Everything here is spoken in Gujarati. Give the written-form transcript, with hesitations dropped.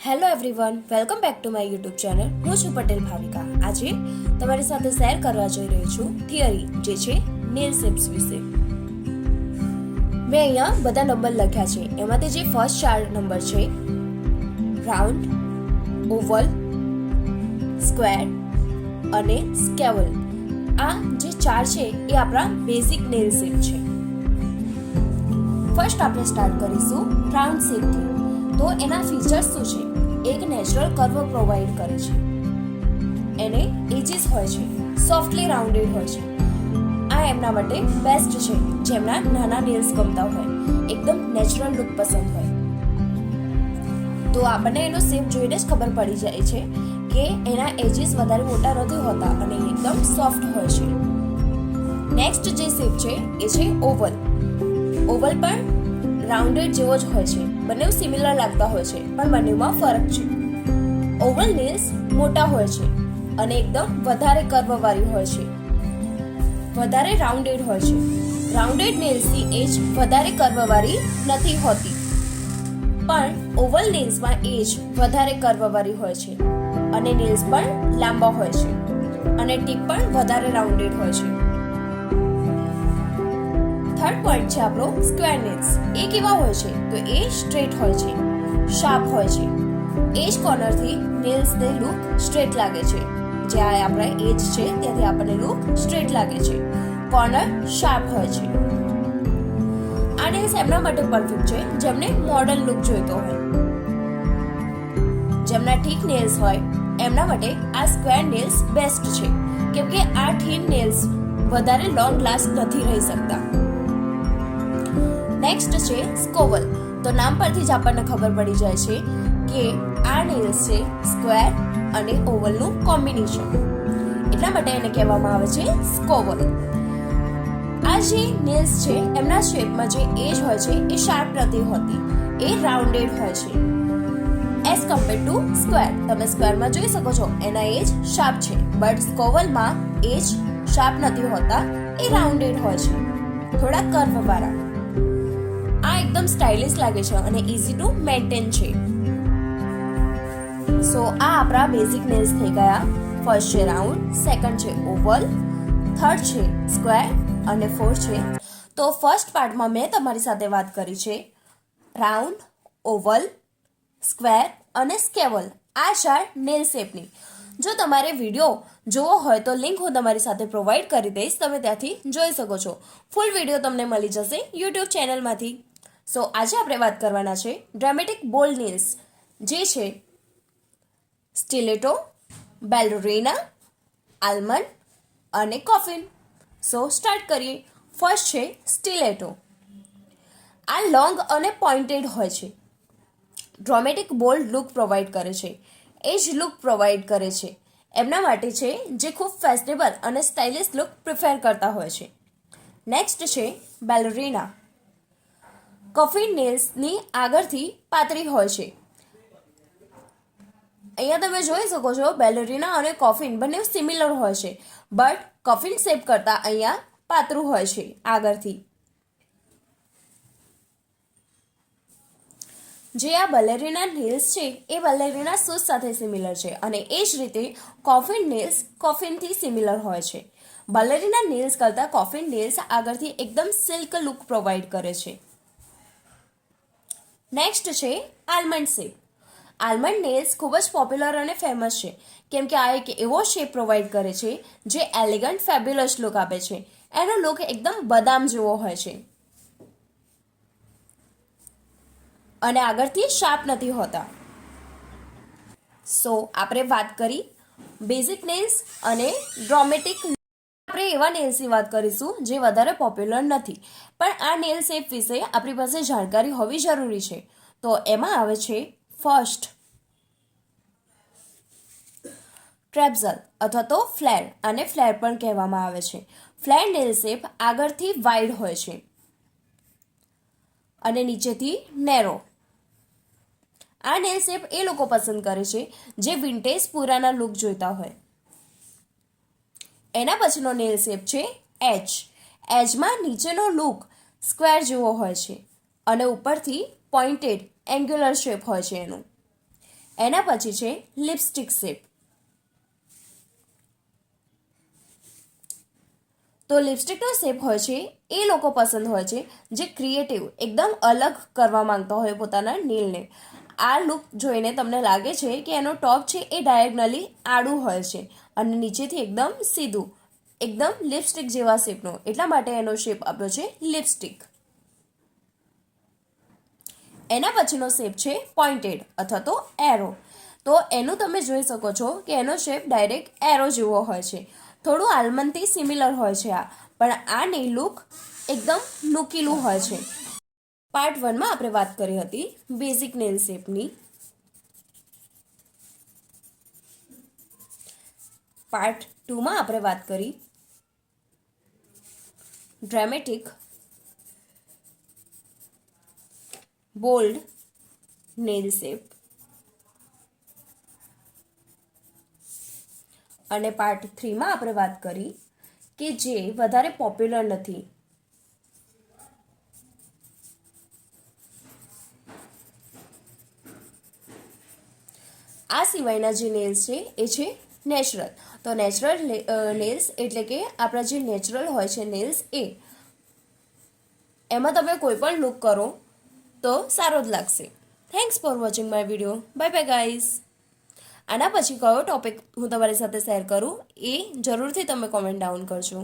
Hello everyone, welcome back to my YouTube channel. હું છું પટેલ ભાવિકા. આજે તમારી સાથે શેર કરવા જઈ રહી છું થિયરી, જે છે નેલ શેપ્સ વિશે. મેં અહીંયા બધા નંબર લખ્યા છે. એમાંથી જે ફર્સ્ટ 4 નંબર છે, રાઉન્ડ, ઓવલ, સ્ક્વેર અને સ્કેવલ, આ જે 4 છે એ આપણા બેઝિક નેલ શેપ છે. ફર્સ્ટ આપણે સ્ટાર્ટ કરીશું રાઉન્ડ શેપથી. તો એના ફીચર્સ શું છે? એક નેચરલ કર્વ પ્રોવાઈડ કરે છે, એને એજીસ હોય છે, સોફ્ટલી રાઉન્ડેડ હોય છે. આ એમના માટે બેસ્ટ છે જેમના નાના નેલ્સ ગમતા હોય, એકદમ નેચરલ લુક પસંદ હોય. તો આપણને એનો શેપ જોઈને જ ખબર પડી જાય છે કે એના એજીસ વધારે મોટા નથી હોતા અને એકદમ સોફ્ટ હોય છે. નેક્સ્ટ જે શેપ છે એ છે ઓવલ. ઓવલ પણ રાઉન્ડેડ જેવો જ હોય છે. બંને સિમિલર લાગતા હોય છે, પણ બંનેમાં ફરક છે. ઓવલ નેલ્સ મોટા હોય છે અને એકદમ વધારે કર્વવાળી હોય છે, વધારે રાઉન્ડેડ હોય છે. રાઉન્ડેડ નેલ્સની એજ વધારે કર્વવાળી નથી હોતી, પણ ઓવલ નેલ્સમાં એજ વધારે કર્વવાળી હોય છે અને નેલ્સ પણ લાંબા હોય છે અને ટીપ પણ વધારે રાઉન્ડેડ હોય છે. થર્ડ પોઈન્ટ છે આપણો સ્ક્વેર નેલ્સ. એ કેવા હોય છે? તો એ સ્ટ્રેટ હોય છે, શાર્પ હોય છે. એજ કોર્નરથી નેલ્સને લુક સ્ટ્રેટ લાગે છે. જ્યાં આપણા એજ છે ત્યાંથી આપણને લુક સ્ટ્રેટ લાગે છે. કોર્નર શાર્પ હોય છે. આ નેલ્સ એમના માટે પરફેક્ટ છે જેમને મોડર્ન લુક જોઈતો હોય. જેમના ઠીક નેલ્સ હોય એમના માટે આ સ્ક્વેર નેલ્સ બેસ્ટ છે, કેમ કે આ થીન નેલ્સ વધારે લોંગ લાસ્ટ નથી રહી શકતા. નેક્સ્ટ છે સ્કોવલ. તો નામ પરથી જ આપણને ખબર પડી જાય છે કે આ નેલ્સ છે સ્ક્વેર અને ઓવલનું કોમ્બિનેશન, એટલા માટે એને કહેવામાં આવે છે સ્કોવલ. આ જે નેલ્સ છે એમના શેપમાં જે એજ હોય છે એ શાર્પ નથી હોતી, એ રાઉન્ડેડ હોય છે એઝ કમ્પેર ટુ સ્ક્વેર. તમે સ્ક્વેરમાં જોઈ શકો છો એના એજ શાર્પ છે, બટ સ્કોવલમાં એજ શાર્પ નથી હોતા, એ રાઉન્ડેડ હોય છે, થોડા કર્વવાળા. આ એકદમ સ્ટાઇલિશ લાગે છે અને ઇઝી ટુ મેન્ટેન છે. સો આ આપણા બેઝિક નેલ્સ થઈ ગયા. ફર્સ્ટ છે રાઉન્ડ, સેકન્ડ છે ઓવલ, થર્ડ છે સ્ક્વેર અને ફોર્થ છે. તો ફર્સ્ટ પાર્ટમાં મેં તમારી સાથે વાત કરી છે રાઉન્ડ, ઓવલ, સ્ક્વેર અને સ્કેવલ, આ 4 નેલ શેપની. જો તમારે વિડીયો જોવો હોય તો લિંક હું તમારી સાથે પ્રોવાઈડ કરી દઈશ, તમે ત્યાંથી જોઈ શકો છો. ફૂલ વિડીયો તમને મળી જશે યુટ્યુબ ચેનલમાંથી. સો આજે આપણે વાત કરવાના છે ડ્રામેટિક બોલ્ડ નેલ્સ, જે છે સ્ટિલેટો, બેલરીના, આલમંડ અને કોફિન. સો સ્ટાર્ટ કરીએ. ફર્સ્ટ છે સ્ટિલેટો. આ લોંગ અને પોઇન્ટેડ હોય છે, ડ્રામેટિક બોલ્ડ લુક પ્રોવાઈડ કરે છે, એ જ લુક પ્રોવાઈડ કરે છે એમના માટે છે જે ખૂબ ફેશનેબલ અને સ્ટાઇલિશ લુક પ્રિફર કરતા હોય છે. નેક્સ્ટ છે બેલરીના. કફિન નેલ્સની આગળથી પાતળી હોય છે. અહીંયા તમે જોઈ શકો છો બેલરીના અને કોફિન બંને સિમિલર હોય છે, બટ કફિન શેપ કરતાં અહીંયા પાતળું હોય છે આગળથી. જે આ બેલેરિના નેલ્સ છે એ બેલેરિના શૂઝ સાથે સિમિલર છે અને એ જ રીતે કોફિન નેલ્સ કોફિનથી સિમિલર હોય છે. બેલેરિના નેલ્સ કરતાં કોફિન નેલ્સ આગળથી એકદમ સિલ્ક લુક પ્રોવાઈડ કરે છે. નેક્સ્ટ છે આલમંડ શેપ. આલમંડ નેલ્સ ખૂબ જ પોપ્યુલર અને ફેમસ છે, કેમ કે આ એક એવો શેપ પ્રોવાઈડ કરે છે જે એલિગન્ટ ફેબ્યુલસ લુક આપે છે. એનો લુક એકદમ બદામ જેવો હોય છે અને આગળથી શાર્પ નથી હોતા. સો આપણે વાત કરી બેઝિક નેલ્સ અને ડ્રામેટિક. આપણે એવા નેલ્સની વાત કરીશું જે વધારે પોપ્યુલર નથી, પણ આ નેલ શેપ વિશે આપણી પાસે જાણકારી હોવી જરૂરી છે. તો એમાં આવે છે ફર્સ્ટ ટ્રેપ્ઝલ અથવા તો ફ્લેર. આને ફ્લેર પણ કહેવામાં આવે છે. ફ્લેર નેલ શેપ આગળથી વાઇડ હોય છે અને નીચેથી નેરો. આ નેલ શેપ એ લોકો પસંદ કરે છે જે વિન્ટેજ પુરાના લુક જોઈતા હોય. એના પછીનો નેલ શેપ છે એચ. એજમાં નીચેનો લુક સ્ક્વેર જેવો હોય છે અને ઉપરથી પોઇન્ટેડ એન્ગ્યુલર શેપ હોય છે એનું. એના પછી છે લિપસ્ટિક શેપ. તો લિપસ્ટિકનો શેપ હોય છે એ લોકો પસંદ હોય છે જે ક્રિએટિવ એકદમ અલગ કરવા માંગતા હોય પોતાના નેલને. આ લુક જોઈને તમને લાગે છે કે એનો ટોપ છે એ ડાયગનલી આડું હોય છે અને નીચેથી એકદમ સીધું, એકદમ લિપસ્ટિક જેવા શેપનો, એટલા માટે એનો શેપ આપ્યો છે લિપસ્ટિક. એના પછીનો શેપ છે પોઇન્ટેડ અથવા તો એરો. તો એનું તમે જોઈ શકો છો કે એનો શેપ ડાયરેક્ટ એરો જેવો હોય છે. થોડું આલમંડથી સિમિલર હોય છે આ, પણ આ નેલ લુક એકદમ નુકીલું હોય છે. પાર્ટ 1માં આપણે વાત કરી હતી બેઝિક નેલ શેપની. પાર્ટ 2માં આપણે વાત કરી ડ્રામેટિક, બોલ્ડ નેલ શેપ. અને પાર્ટ 3માં આપણે વાત કરી કે જે વધારે પોપ્યુલર નથી. આ સિવાયના જે નેલ્સ છે એ છે નેચરલ. તો નેચરલ નેલ્સ એટલે કે આપણા જે નેચરલ હોય છે નેલ્સ, એમાં તમે કોઈ પણ લુક કરો તો સારો જ લાગશે. Thanks for watching my video. Bye bye guys. આના પછી કયો ટોપિક હું તમારી સાથે શેર કરું એ જરૂરથી તમે કોમેન્ટ ડાઉન કરજો.